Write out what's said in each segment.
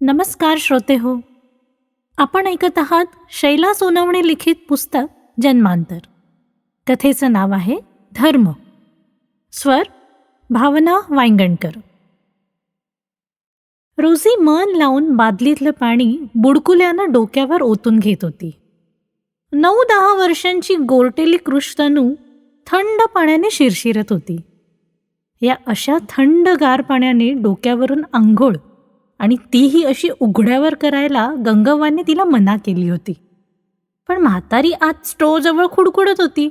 नमस्कार श्रोते हो. आपण ऐकत आहात शैला सोनवणे लिखित पुस्तक जन्मांतर. कथेचं नाव आहे धर्म. स्वर भावना वांगणकर. रोजी मन लावून बादलीतलं पाणी बुडकुल्यानं डोक्यावर ओतून घेत होती. 9-10 वर्षांची गोरटेली कृष्णतनू थंड पाण्याने शिरशिरत होती. या अशा थंडगार पाण्याने डोक्यावरून आंघोळ आणि तीही अशी उघड्यावर करायला गंगव्वाने तिला मना केली होती. पण म्हातारी आत स्टोजवळ खुडखुडत होती.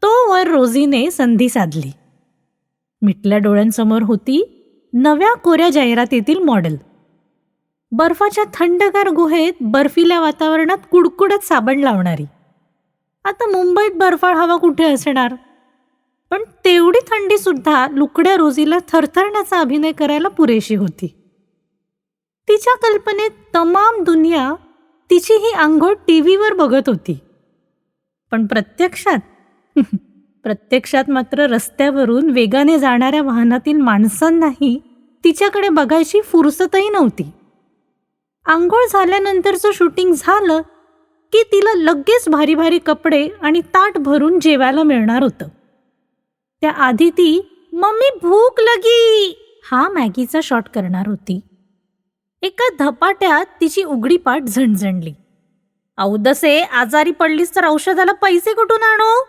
तोवर रोजीने संधी साधली. मिटल्या डोळ्यांसमोर होती नव्या कोऱ्या जाहिरातीतील मॉडेल. बर्फाच्या थंडगार गुहेत बर्फिल्या वातावरणात कुडकुडत साबण लावणारी. आता मुंबईत बर्फाळ हवा कुठे असणार, पण तेवढी थंडीसुद्धा लुकड्या रोजीला थरथरण्याचा अभिनय करायला पुरेशी होती. तिच्या कल्पनेत तमाम दुनिया तिची ही आंघोळ टीव्हीवर बघत होती. पण प्रत्यक्षात मात्र रस्त्यावरून वेगाने जाणाऱ्या वाहनातील माणसांनाही तिच्याकडे बघायची फुरसतही नव्हती. आंघोळ झाल्यानंतरचं शूटिंग झालं की तिला लगेच भारी भारी कपडे आणि ताट भरून जेवायला मिळणार होतं. त्याआधी ती मम्मी भूक लगी हा मॅगीचा शॉट करणार होती. एका धपाट्यात तिची उघडी पाठ झणझणली. औदसे, आजारी पडलीस तर औषधाला पैसे कुठून आणू?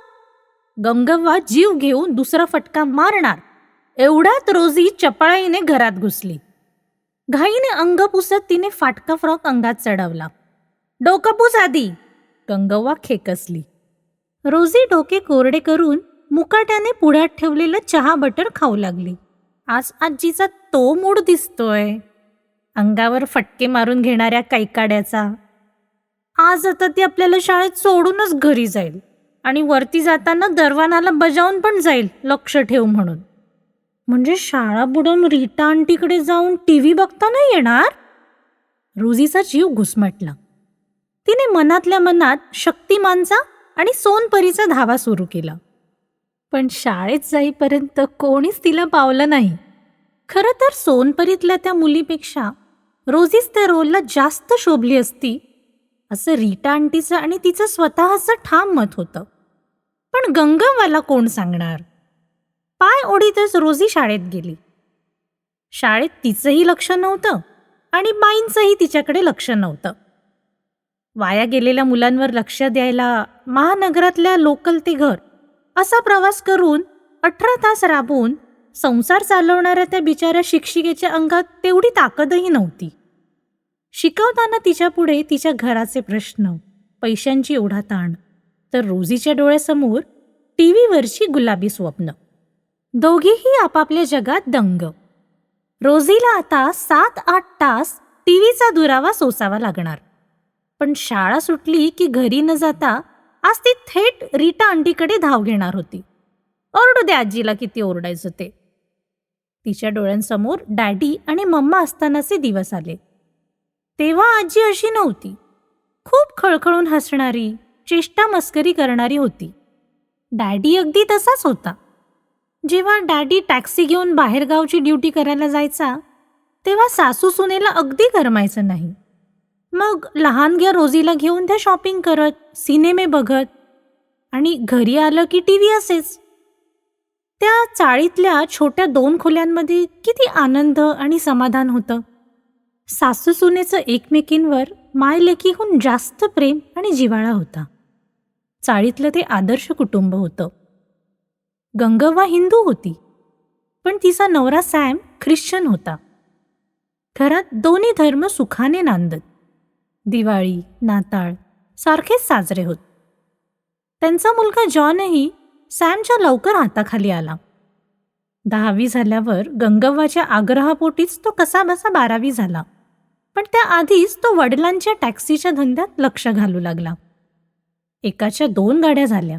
गंगव्वा जीव घेऊन दुसरा फटका मारणार एवढ्यात रोजी चपळाईने घरात घुसली. घाईने अंग पुसत तिने फाटका फ्रॉक अंगात चढवला. डोकं पुस आधी, गंगव्वा खेकसली. रोजी डोके कोरडे करून मुकाट्याने पुढ्यात ठेवलेलं चहा बटर खाऊ लागली. आज आजीचा तो मूड दिसतोय, अंगावर फटके मारून घेणाऱ्या कैकाड्याचा. आज आता ती आपल्याला शाळेत सोडूनच घरी जाईल आणि वरती जाताना दरवानाला बजावून पण जाईल, लक्ष ठेव म्हणून. म्हणजे शाळा बुडवून रीटा आंटीकडे जाऊन टीव्ही बघता नाही येणार? रोजीचा जीव घुसमटला. तिने मनातल्या मनात शक्तिमानचा आणि सोनपरीचा धावा सुरू केला. पण शाळेत जाईपर्यंत कोणीच तिला पावलं नाही. खरं तर सोनपरीतल्या त्या मुलीपेक्षा रोजीच त्या रोलला जास्त शोभली असती असं रीटा आंटीचं आणि तिचं स्वतःचं ठाम मत होतं. पण गंगव्वाला कोण सांगणार? पाय ओढीतच रोजी शाळेत गेली. शाळेत तिचंही लक्ष नव्हतं आणि बाईंचंही तिच्याकडे लक्ष नव्हतं. वाया गेलेल्या मुलांवर लक्ष द्यायला महानगरातल्या लोकल ते घर असा प्रवास करून 18 तास राबून संसार चालवणाऱ्या त्या बिचाऱ्या शिक्षिकेच्या अंगात तेवढी ताकदही नव्हती. शिकवताना तिच्यापुढे तिच्या घराचे प्रश्न, पैशांची ओढा ताण, तर रोजीच्या डोळ्यासमोर टीव्हीवरची गुलाबी स्वप्न. दोघीही आपापल्या जगात दंग. रोजीला आता 7-8 तास टीव्हीचा दुरावा सोसावा लागणार. पण शाळा सुटली की घरी न जाता आज ती थेट रीटा आंटीकडे धाव घेणार होती. ओरडू दे आजीला किती ओरडायचं ते. तिच्या डोळ्यांसमोर डॅडी आणि मम्मा असतानाचे दिवस आले. तेव्हा आजी अशी नव्हती. खूप खळखळून हसणारी, चेष्टा मस्करी करणारी होती. डॅडी अगदी तसाच होता. जेव्हा डॅडी टॅक्सी घेऊन बाहेरगावची ड्युटी करायला जायचा तेव्हा सासू सुनेला अगदी गरमायचं नाही. मग लहानग्या रोजीला घेऊन त्या शॉपिंग करत, सिनेमे बघत आणि घरी आलं की टीव्ही असेच. त्या चाळीतल्या छोट्या 2 खोल्यांमध्ये किती आनंद आणि समाधान होतं. सासू सुनेचं एकमेकींवर मायलेकीहून जास्त प्रेम आणि जिव्हाळा होता. चाळीतलं ते आदर्श कुटुंब होतं. गंगव्वा हिंदू होती, पण तिचा नवरा सॅम ख्रिश्चन होता. घरात दोन्ही धर्म सुखाने नांदत. दिवाळी, नाताळ सारखेच साजरे होत. त्यांचा मुलगा जॉनही सॅमच्या लवकर हाताखाली आला. 10वी झाल्यावर गंगव्वाच्या आग्रहापोटीच तो कसाबसा 12वी झाला. पण त्याआधीच तो वडिलांच्या टॅक्सीच्या धंद्यात लक्ष घालू लागला. एकाच्या 2 गाड्या झाल्या.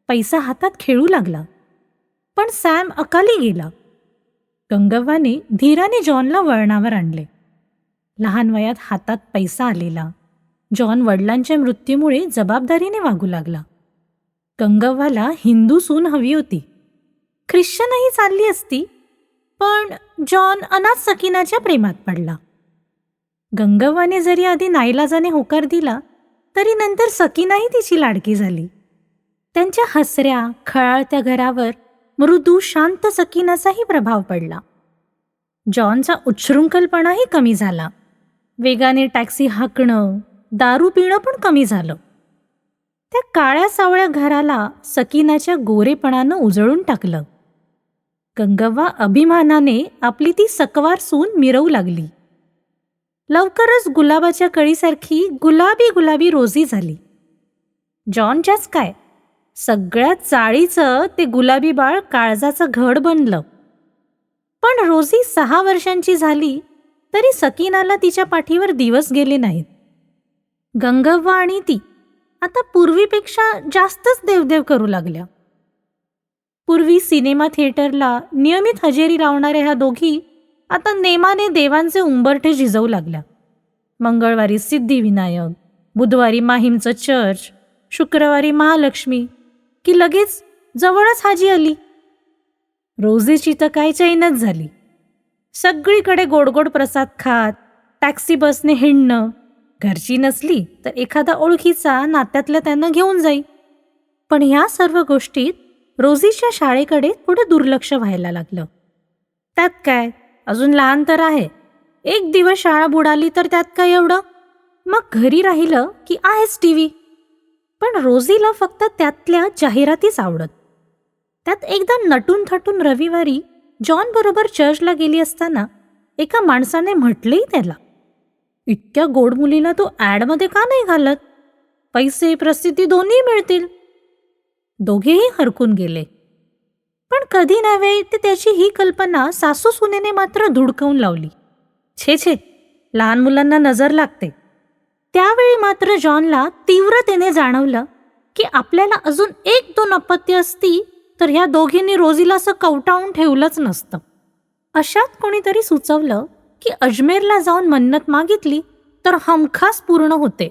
पैसा हातात खेळू लागला. पण सॅम अकाली गेला. गंगव्वाने धीराने जॉनला वळणावर आणले. लहान वयात हातात पैसा आलेला जॉन वडिलांच्या मृत्यूमुळे जबाबदारीने वागू लागला. गंगव्वाला हिंदू सून हवी होती. ख्रिश्चनही चालली असती, पण जॉन अनाथ सकीनाच्या प्रेमात पडला. गंगव्वाने जरी आधी नाईलाजाने होकार दिला तरी नंतर सकीनाही तिची लाडकी झाली. त्यांच्या हसऱ्या खळाळत्या घरावर मृदू शांत सकीनाचाही प्रभाव पडला. जॉनचा उच्छृंखलपणाही कमी झाला. वेगाने टॅक्सी हाकणं, दारू पिणं पण कमी झालं. त्या काळ्या सावळ्या घराला सकीनाच्या गोरेपणानं उजळून टाकलं. गंगव्वा अभिमानाने आपली ती सकवार सून मिरवू लागली. लवकरच गुलाबाच्या कळीसारखी गुलाबी गुलाबी रोजी झाली. जॉनच्याच काय, सगळ्या चाळीचं ते गुलाबी बाळ काळजाचं घड बनलं. पण रोजी 6 वर्षांची झाली तरी सकीनाला तिच्या पाठीवर दिवस गेले नाहीत. गंगव्वा आणि ती आता पूर्वीपेक्षा जास्तच देवदेव करू लागल्या. पूर्वी सिनेमा थिएटरला नियमित हजेरी लावणाऱ्या ह्या दोघी आता नेमाने देवांचे उंबरठे झिजवू लागल्या. मंगळवारी सिद्धिविनायक, बुधवारी माहीमचं चर्च, शुक्रवारी महालक्ष्मी, की लगेच जवळच हाजी आली. रोजीची तर काय चैनच झाली. सगळीकडे गोडगोड प्रसाद खात टॅक्सी बसने हिंडणं, घरची नसली तर एखादा ओळखीचा नात्यातल्या त्यांना घेऊन जाई. पण ह्या सर्व गोष्टीत रोजीच्या शाळेकडे थोडं दुर्लक्ष व्हायला लागलं. त्यात काय, अजून लहान तर आहे. एक दिवस शाळा बुडाली तर त्यात काय एवढं, मग घरी राहिलं की आहेच टीव्ही. पण रोजीला फक्त त्यातल्या जाहिरातीच आवडत. त्यात एकदा नटून थटून रविवारी जॉन बरोबर चर्चला गेली असताना एका माणसाने म्हटलेही त्याला, इतक्या गोड मुलीला तो ॲडमध्ये का नाही घालत? पैसे प्रसिद्धी दोन्ही मिळतील. दोघेही हरकून गेले. पण कधी नव्हे ते त्याची ही कल्पना सासू सुनेने मात्र धुडकावून लावली. छे, लहान मुलांना नजर लागते. त्यावेळी मात्र जॉनला तीव्रतेने जाणवलं की आपल्याला अजून 1-2 अपत्य असती तर ह्या दोघींनी रोजीला असं कवटाळून ठेवलंच नसतं. अशात कोणीतरी सुचवलं की अजमेरला जाऊन मन्नत मागितली तर हमखास पूर्ण होते.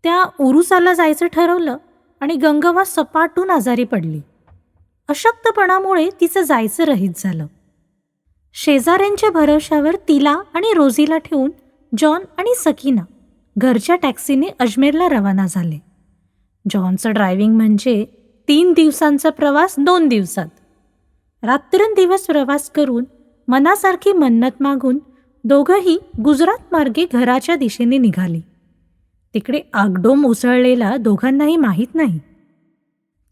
त्या उरुसाला जायचं ठरवलं आणि गंगव्वा सपाटून आजारी पडली. अशक्तपणामुळे तिचं जायचं रहित झालं. शेजाऱ्यांच्या भरवशावर तिला आणि रोजीला ठेवून जॉन आणि सकीना घरच्या टॅक्सीने अजमेरला रवाना झाले. जॉनचं ड्रायव्हिंग म्हणजे 3 दिवसांचा प्रवास 2 दिवसात. रात्रंदिवस प्रवास करून मनासारखी मन्नत मागून दोघंही गुजरात मार्गे घराच्या दिशेने निघाली. तिकडे आगडोम उसळलेला दोघांनाही माहीत नाही.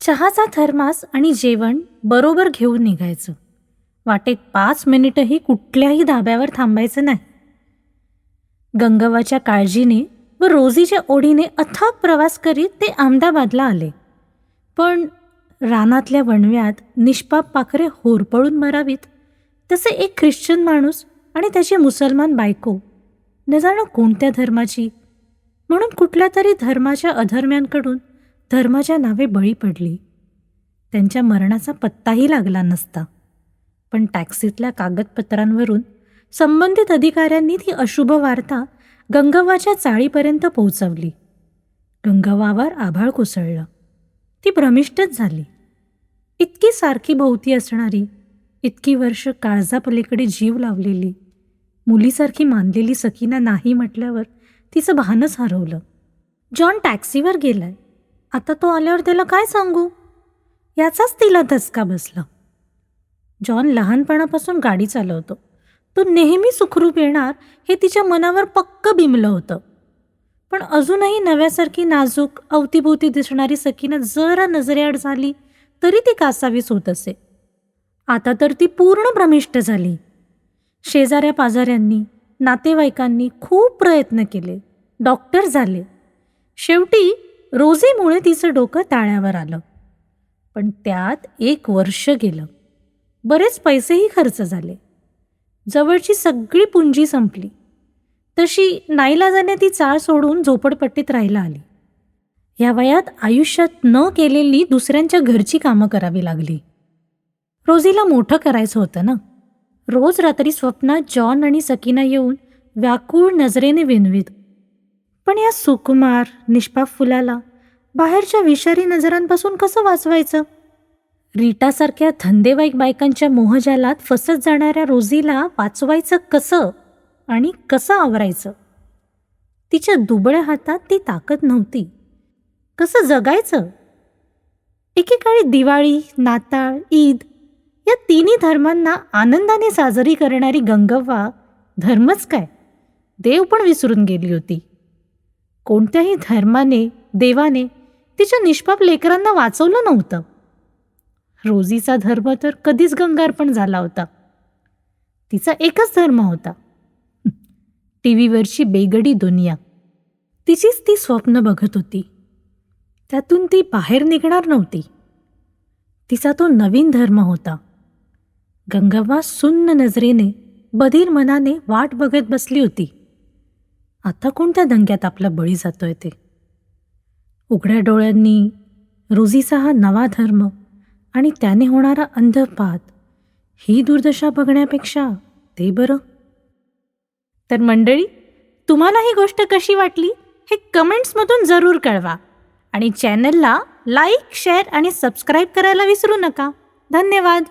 चहाचा थर्मास आणि जेवण बरोबर घेऊन निघायचं. वाटेत 5 मिनिटही कुठल्याही धाब्यावर थांबायचं नाही. गंगव्वाच्या काळजीने व रोजीच्या ओढीने अथक प्रवास करीत ते अहमदाबादला आले. पण रानातल्या वणव्यात निष्पाप पाखरे होरपळून मरावीत तसे एक ख्रिश्चन माणूस आणि त्याची मुसलमान बायको, न जाणं कोणत्या धर्माची, म्हणून कुठल्या तरी धर्माच्या अधर्म्यांकडून धर्माच्या नावे बळी पडली. त्यांच्या मरणाचा पत्ताही लागला नसता. पण टॅक्सीतल्या कागदपत्रांवरून संबंधित अधिकाऱ्यांनी ती अशुभ वार्ता गंगव्वाच्या चाळीपर्यंत पोहोचवली. गंगव्वावर आभाळ कोसळलं. ती भ्रमिष्टच झाली. इतकी सारखी भोवती असणारी, इतकी वर्ष काळजापलीकडे जीव लावलेली, मुलीसारखी मानलेली सकीना नाही म्हटल्यावर तिचं भानच हरवलं. जॉन टॅक्सीवर गेलाय. आता तो आल्यावर त्याला काय सांगू, याचाच तिला धचका बसला. जॉन लहानपणापासून गाडी चालवतो. तो नेहमी सुखरूप येणार हे तिच्या मनावर पक्क बिंबलं होतं. पण अजूनही नव्यासारखी नाजूक अवतीभोवती दिसणारी सकीना जरा नजरेआड झाली तरी ती कासावीस होत असे. आता तर ती पूर्ण भ्रमिष्ट झाली. शेजाऱ्या पाजाऱ्यांनी, नातेवाईकांनी खूप प्रयत्न केले, डॉक्टर झाले. शेवटी रोजीमुळे तिचं डोकं ताळ्यावर आलं. पण त्यात 1 वर्ष गेलं. बरेच पैसेही खर्च झाले. जवळची सगळी पुंजी संपली. तशी नाईलाजाने ती चाळ सोडून झोपडपट्टीत राहायला आली. ह्या वयात आयुष्यात न केलेली दुसऱ्यांच्या घरची कामं करावी लागली. रोजीला मोठं करायचं होतं ना. रोज रात्री स्वप्नात जॉन आणि सकीना येऊन व्याकुळ नजरेने विनवीत. पण या सुकुमार निष्पाप फुलाला बाहेरच्या विषारी नजरांपासून कसं वाचवायचं? रीटासारख्या धंदेवाईक बायकांच्या मोहजालात फसत जाणाऱ्या रोजीला वाचवायचं कसं आणि कसं आवरायचं. तिच्या दुबळ्या हातात ती ताकद नव्हती. कसं जगायचं. एकेकाळी दिवाळी, नाताळ, ईद या तिन्ही धर्मांना आनंदाने साजरी करणारी गंगव्वा धर्मच काय, देव पण विसरून गेली होती. कोणत्याही धर्माने, देवाने तिच्या निष्पाप लेकरांना वाचवलं नव्हतं. रोजीचा धर्म तर कधीच गंगार्पण झाला होता. तिचा एकच धर्म होता, टीव्हीवरची बेगडी दुनिया. तिचीच ती स्वप्न बघत होती. त्यातून ती बाहेर निघणार नव्हती. तिचा तो नवीन धर्म होता. गंगव्वा सुन्न नजरेने, बधीर मनाने वाट बघत बसली होती. आता कोणत्या दंग्यात आपला बळी जातोय ते. उघड्या डोळ्यांनी रोजीचा हा नवा धर्म आणि त्याने होणारा अंधपात, ही दुर्दशा बघण्यापेक्षा ते बरं. तर मंडळी, तुम्हाला ही गोष्ट कशी वाटली हे कमेंट्समधून जरूर कळवा आणि चॅनलला लाईक, शेअर आणि सबस्क्राईब करायला विसरू नका. धन्यवाद.